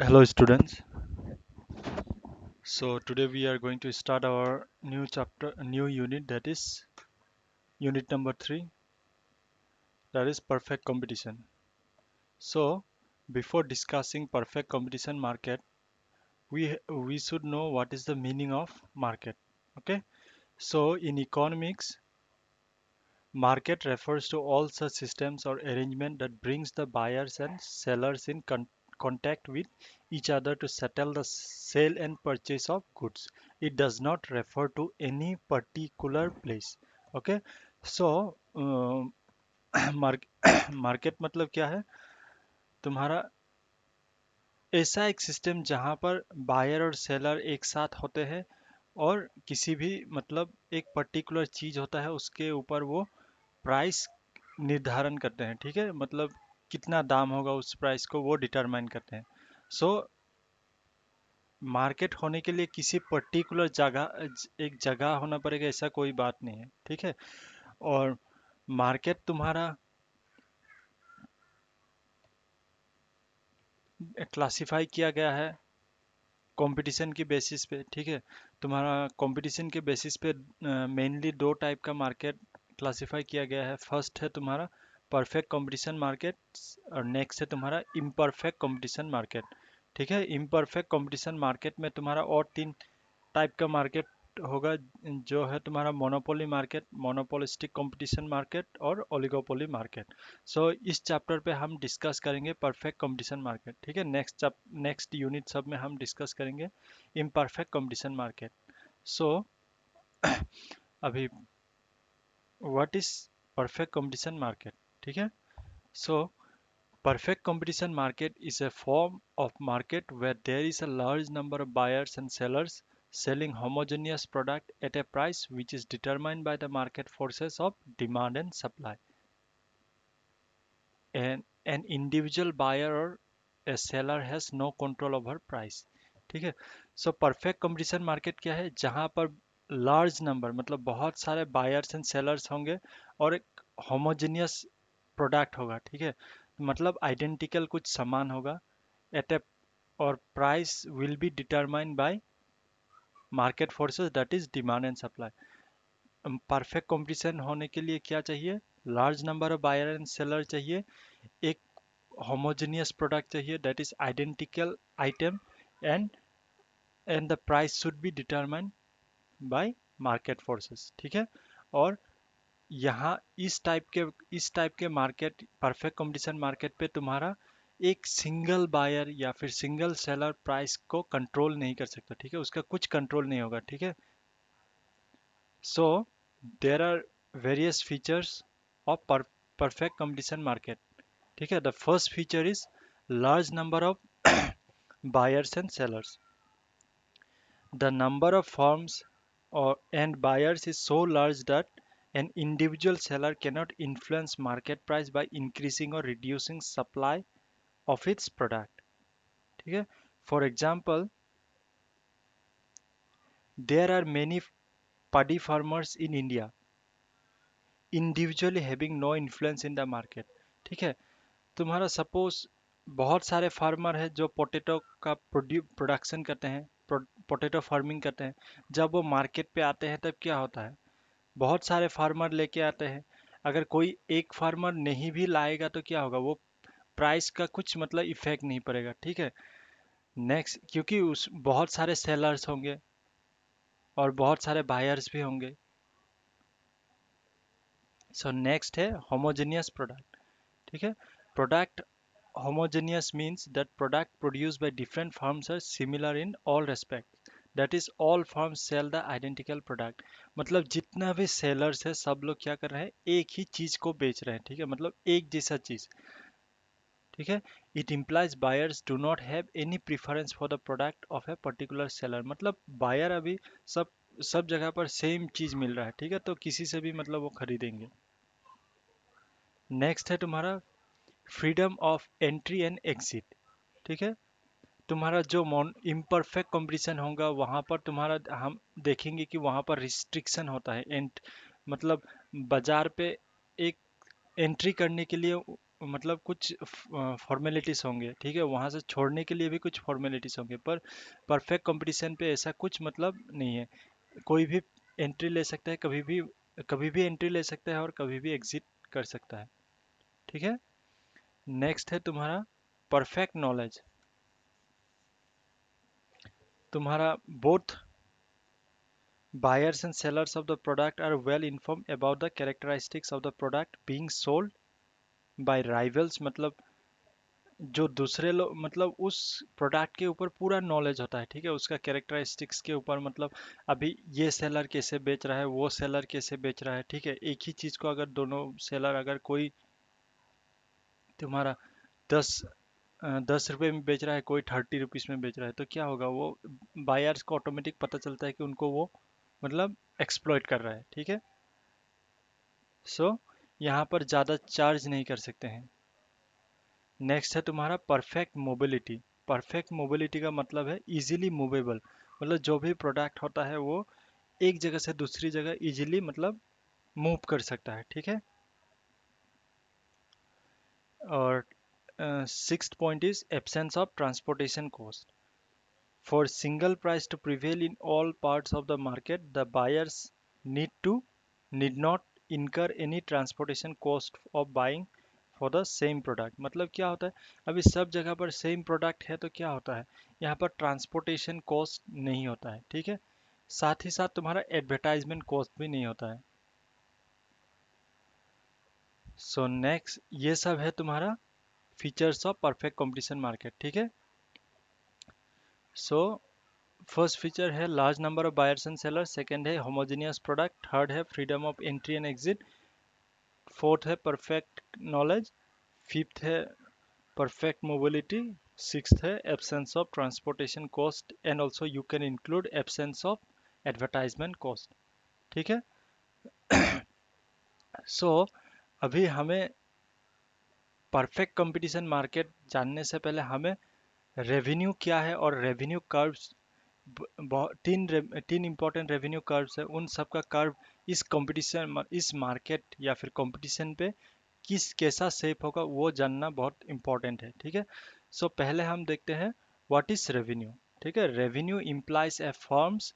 Hello students. So today we are going to start our new chapter, a new unit, that is unit number 3, that is perfect competition. So before discussing perfect competition market, we should know what is the meaning of market. Okay? So in economics, market refers to all such systems or arrangement that brings the buyers and sellers in contact with each other to settle the sale and purchase of goods. It does not refer to any particular place. Okay, so market मतलब क्या है? तुम्हारा ऐसा एक system जहां पर buyer और seller एक साथ होते हैं और किसी भी मतलब एक पर्टिकुलर चीज होता है उसके ऊपर वो प्राइस निर्धारण करते हैं। ठीक है, मतलब कितना दाम होगा उस प्राइस को वो डिटरमाइन करते हैं। सो मार्केट होने के लिए किसी पर्टिकुलर जगह एक जगह होना पड़ेगा, ऐसा कोई बात नहीं है। ठीक है, और मार्केट तुम्हारा क्लासिफाई किया गया है कंपटीशन के बेसिस पे। ठीक है, तुम्हारा कंपटीशन के बेसिस पे मेनली दो टाइप का मार्केट क्लासिफाई किया गया है। फर्स्ट है तुम्हारा परफेक्ट कंपटीशन मार्केट और नेक्स्ट है तुम्हारा इम्परफेक्ट कंपटीशन मार्केट। ठीक है, इम्परफेक्ट कंपटीशन मार्केट में तुम्हारा और तीन टाइप का मार्केट होगा, जो है तुम्हारा monopoly market, monopolistic competition market और ओलिगोपोली मार्केट। सो इस चैप्टर पे हम डिस्कस करेंगे परफेक्ट कंपटीशन मार्केट। ठीक है, नेक्स्ट यूनिट सब में हम डिस्कस करेंगे इम्परफेक्ट कंपटीशन मार्केट। सो अभी what is perfect competition market? ठीक है, सो perfect competition market is a form of market where there is a large number of buyers and sellers selling homogeneous product at a price which is determined by the market forces of demand and supply. And an individual buyer or a seller has no control over price. ठीक है, so perfect competition market क्या है? जहां पर large number मतलब बहुत सारे buyers and sellers होंगे और एक होमोजेनियस प्रोडक्ट होगा। ठीक है, मतलब आइडेंटिकल कुछ सामान होगा एट ए और price will be determined by market forces, that is demand and supply. Perfect competition होने के लिए क्या चाहिए? Large number of buyer and seller चाहिए, एक होमोजेनियस प्रोडक्ट चाहिए, that is identical item, and the price should be determined by market forces. ठीक है, और यहाँ इस टाइप के मार्केट, परफेक्ट कंपटीशन मार्केट पे तुम्हारा एक सिंगल बायर या फिर सिंगल सेलर प्राइस को कंट्रोल नहीं कर सकता। ठीक है, उसका कुछ कंट्रोल नहीं होगा। ठीक है, so there are various features of perfect competition market. ठीक है, the first feature is large number of buyers and sellers. The number of firms or and buyers is so large that an individual seller cannot influence market price by increasing or reducing supply of its product. ठीक है, for example, there are many paddy farmers in India individually having no influence in the market. ठीक है, तुम्हारा suppose बहुत सारे farmer है जो potato का प्रोडक्शन करते हैं, पोटैटो फार्मिंग करते हैं। जब वो मार्केट पे आते हैं तब क्या होता है? बहुत सारे फार्मर लेके आते हैं। अगर कोई एक फार्मर नहीं भी लाएगा तो क्या होगा? वो प्राइस का कुछ मतलब इफेक्ट नहीं पड़ेगा। ठीक है, नेक्स्ट, क्योंकि उस बहुत सारे सेलर्स होंगे और बहुत सारे बायर्स भी होंगे। सो नेक्स्ट है होमोजेनियस प्रोडक्ट। ठीक है, product homogeneous means that product produced by different firms are similar in all respects, that is all firms sell the identical product। मतलब जितना भी सेलर्स है सब लोग क्या कर रहे हैं? एक ही चीज को बेच रहे हैं। ठीक है, मतलब एक जैसा चीज। ठीक है, it implies buyers do not have any preference for the product of a particular seller. मतलब बायर अभी सब सब जगह पर सेम चीज मिल रहा है। ठीक है, तो किसी से भी मतलब वो खरीदेंगे। नेक्स्ट है तुम्हारा freedom of entry and exit. ठीक है, तुम्हारा जो इम्परफेक्ट कंपटीशन होगा वहाँ पर तुम्हारा हम देखेंगे कि वहाँ पर रिस्ट्रिक्शन होता है। एंट मतलब बाजार पे एक एंट्री करने के लिए मतलब कुछ फॉर्मेलिटीज होंगे, ठीक है, वहाँ से छोड़ने के लिए भी कुछ फॉर्मेलिटीज होंगे, पर परफेक्ट कंपटीशन पे ऐसा कुछ मतलब नहीं है। कोई भी एंट्री ले सकता है, कभी भी एंट्री ले सकता है और कभी भी एग्जिट कर सकता है, ठीक है। नेक्स्ट है तुम्हारा परफेक्ट नॉलेज। तुम्हारा both buyers and sellers of the product are well informed about the characteristics of the product being sold by rivals, मतलब जो दूसरे लोग, मतलब उस प्रोडक्ट के ऊपर पूरा नॉलेज होता है, ठीक है, उसका कैरेक्टरिस्टिक्स के ऊपर, मतलब अभी ये सेलर कैसे बेच रहा है, वो सेलर कैसे बेच रहा है, ठीक है। एक ही चीज़ को अगर दोनों सेलर, अगर कोई तुम्हारा 10 10 रुपये में बेच रहा है, कोई 30 रुपीज़ में बेच रहा है, तो क्या होगा, वो बायर्स को ऑटोमेटिक पता चलता है कि उनको वो मतलब एक्सप्लॉइट कर रहा है, ठीक है। सो यहाँ पर ज़्यादा चार्ज नहीं कर सकते हैं। नेक्स्ट है तुम्हारा परफेक्ट मोबिलिटी। परफेक्ट मोबिलिटी का मतलब है इजीली मूवेबल, मतलब जो भी प्रोडक्ट होता है वो एक जगह से दूसरी जगह इजीली मतलब मूव कर सकता है, ठीक है। और sixth point is absence of transportation cost. For single price to prevail in all parts of the market, the buyers need not incur any transportation cost of buying for the same product. मतलब क्या होता है, अभी सब जगह पर same product है तो क्या होता है, यहाँ पर ट्रांसपोर्टेशन कॉस्ट नहीं होता है, ठीक है। साथ ही साथ तुम्हारा एडवर्टाइजमेंट कॉस्ट भी नहीं होता है। सो नेक्स्ट, ये सब है तुम्हारा features of perfect competition market, ठीक है। सो फर्स्ट फीचर है large number of buyers and seller, second है होमोजेनियस प्रोडक्ट, थर्ड है freedom of entry and exit, fourth है परफेक्ट नॉलेज, फिफ्थ है perfect mobility, sixth है absence of transportation cost, and also you can include absence of advertisement cost, ठीक है। सो अभी हमें perfect competition market जानने से पहले हमें रेवेन्यू क्या है और रेवेन्यू कर्व्स, तीन इंपॉर्टेंट रेवेन्यू कर्व्स है, उन सब का कर्व इस कंपटीशन, इस मार्केट या फिर कंपटीशन पे किस कैसा शेप होगा वो जानना बहुत इंपॉर्टेंट है, ठीक है। सो पहले हम देखते हैं व्हाट इज रेवेन्यू, ठीक है। Revenue implies A firms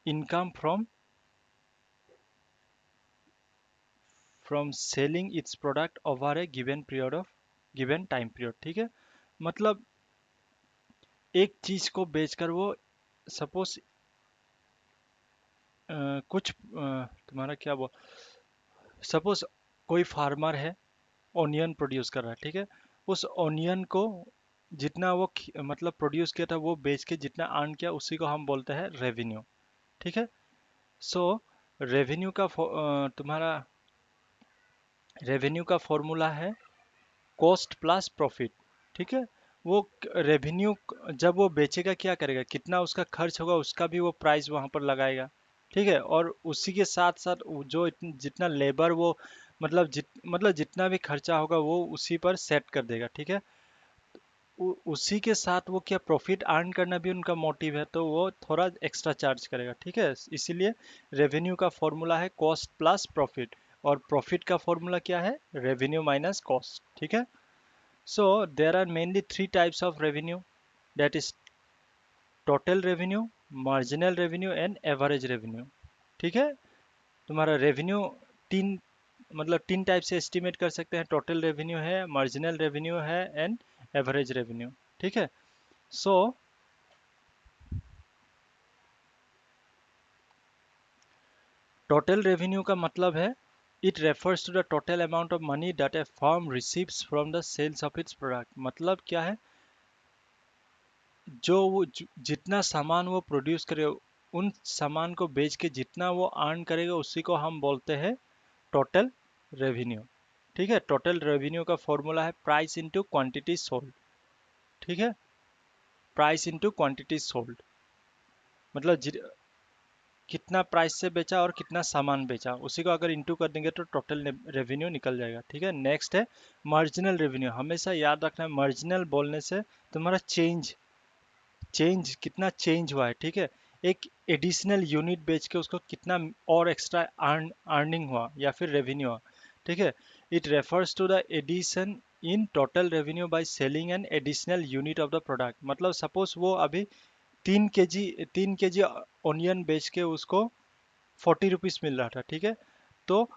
income from selling it's product over A given period of given time period, ठीक है। मतलब एक चीज को बेचकर वो, सपोज कुछ तुम्हारा क्या बोल, सपोज कोई फार्मर है, ऑनियन प्रोड्यूस कर रहा है, ठीक है। उस ऑनियन को जितना वो मतलब प्रोड्यूस किया था, वो बेच के जितना अर्न किया, उसी को हम बोलते हैं रेवेन्यू, ठीक है। सो रेवेन्यू का तुम्हारा रेवेन्यू का फॉर्मूला है कॉस्ट प्लस प्रॉफिट, ठीक है। वो रेवेन्यू जब वो बेचेगा क्या करेगा, कितना उसका खर्च होगा उसका भी वो प्राइस वहाँ पर लगाएगा, ठीक है। और उसी के साथ साथ जो जितना लेबर वो मतलब जितना भी खर्चा होगा वो उसी पर सेट कर देगा, ठीक है। उसी के साथ वो क्या प्रॉफिट अर्न करना भी उनका मोटिव है, तो वो थोड़ा एक्स्ट्रा चार्ज करेगा, ठीक है। इसीलिए रेवेन्यू का फॉर्मूला है कॉस्ट प्लस प्रॉफिट, और प्रॉफिट का फॉर्मूला क्या है, रेवेन्यू माइनस कॉस्ट, ठीक है। So there are mainly three types of revenue, that is total revenue, marginal revenue and average revenue, ठीक है। तुम्हारा रेवेन्यू तीन तीन टाइप से एस्टिमेट कर सकते हैं, टोटल रेवेन्यू है, मार्जिनल रेवेन्यू है एंड एवरेज रेवेन्यू, ठीक है। सो टोटल रेवेन्यू का मतलब है it refers to the total amount of money that a firm receives from the sales of its product. मतलब क्या है, जो वो जितना सामान वो प्रोड्यूस करे, उन सामान को बेच के जितना वो अर्न करेगा उसी को हम बोलते हैं टोटल रेवेन्यू, ठीक है। टोटल रेवेन्यू का फॉर्मूला है प्राइस इनटू क्वांटिटी सोल्ड, ठीक है। प्राइस इनटू क्वांटिटी सोल्ड, मतलब कितना प्राइस से बेचा और कितना सामान बेचा, उसी को अगर इंटू कर देंगे तो टोटल रेवेन्यू निकल जाएगा, ठीक है। नेक्स्ट है मार्जिनल रेवेन्यू। हमेशा याद रखना है, मार्जिनल बोलने से तुम्हारा चेंज चेंज कितना चेंज हुआ है, ठीक है। एक एडिशनल यूनिट बेच के उसको कितना और एक्स्ट्रा अर्निंग हुआ या फिर रेवेन्यू हुआ, ठीक है। It refers to the addition in total revenue by selling an additional unit of the product. मतलब सपोज वो अभी 3 केजी ऑनियन बेच के उसको 40 रुपीज़ मिल रहा था, ठीक है। तो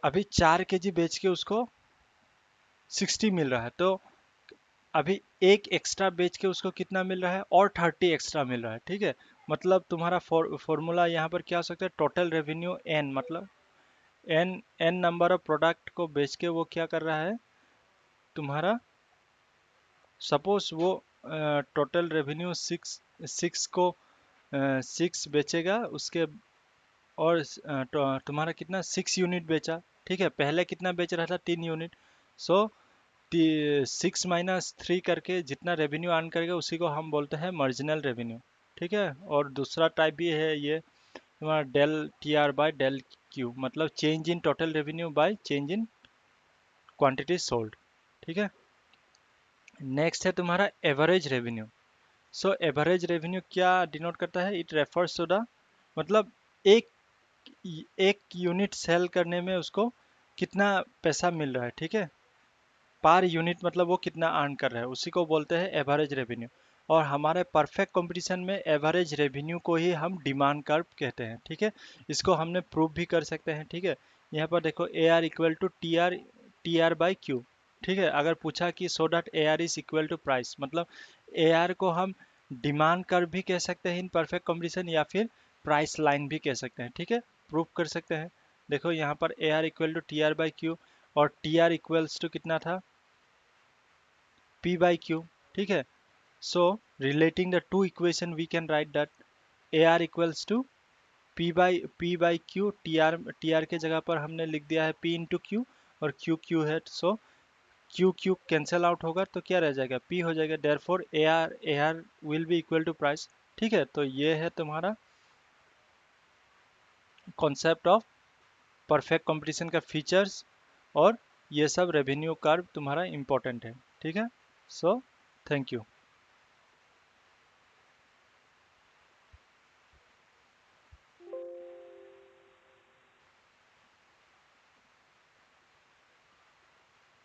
अभी 4 केजी बेच के उसको 60 मिल रहा है, तो अभी एक एक्स्ट्रा बेच के उसको कितना मिल रहा है, और 30 एक्स्ट्रा मिल रहा है, ठीक है। मतलब तुम्हारा फॉर्मूला यहाँ पर क्या हो सकता है, टोटल रेवेन्यू एन, मतलब N N number of product को बेच के वो क्या कर रहा है तुम्हारा। सपोज वो टोटल रेवेन्यू सिक्स सिक्स को 6 बेचेगा उसके, और तुम्हारा कितना 6 यूनिट बेचा, ठीक है। पहले कितना बेच रहा था, 3 यूनिट। सो 6 - 3 करके जितना रेवेन्यू अर्न करेगा उसी को हम बोलते हैं मार्जिनल रेवेन्यू, ठीक है। और दूसरा टाइप भी है ये तुम्हारा del T R by del Q, मतलब change in total revenue by change in quantity sold, ठीक है। नेक्स्ट है तुम्हारा average revenue. So average revenue क्या डिनोट करता है, इट रेफर्स टू द, मतलब एक एक यूनिट सेल करने में उसको कितना पैसा मिल रहा है, ठीक है। पर यूनिट मतलब वो कितना अर्न कर रहा है, उसी को बोलते हैं एवरेज रेवेन्यू। और हमारे परफेक्ट कंपटीशन में एवरेज रेवेन्यू को ही हम डिमांड कर्व कहते हैं, ठीक है। इसको हमने प्रूव भी कर सकते हैं, ठीक है। यहाँ पर देखो A R equal to T R by Q, ठीक है। अगर पूछा कि so dot A R is equal to price, मतलब ए आर को हम डिमांड कर्व भी कह सकते हैं इन परफेक्ट कंपटीशन, या फिर प्राइस लाइन भी कह सकते हैं, ठीक है। प्रूव कर सकते हैं। देखो यहाँ पर A R equal to T R by Q, और टी आर इक्वल्स टू कितना था, P by Q, ठीक है। So relating the two equation we can write that AR equals to P by Q, TR के जगह पर हमने लिख दिया है P इंटू Q, और Q है, so Q कैंसल आउट होगा तो क्या रह जाएगा, P हो जाएगा। therefore AR will be equal to price, ठीक है। तो ये है तुम्हारा कॉन्सेप्ट ऑफ परफेक्ट कंपटीशन का फीचर्स, और ये सब रेवेन्यू कर्व तुम्हारा इंपॉर्टेंट है, ठीक है। So thank you.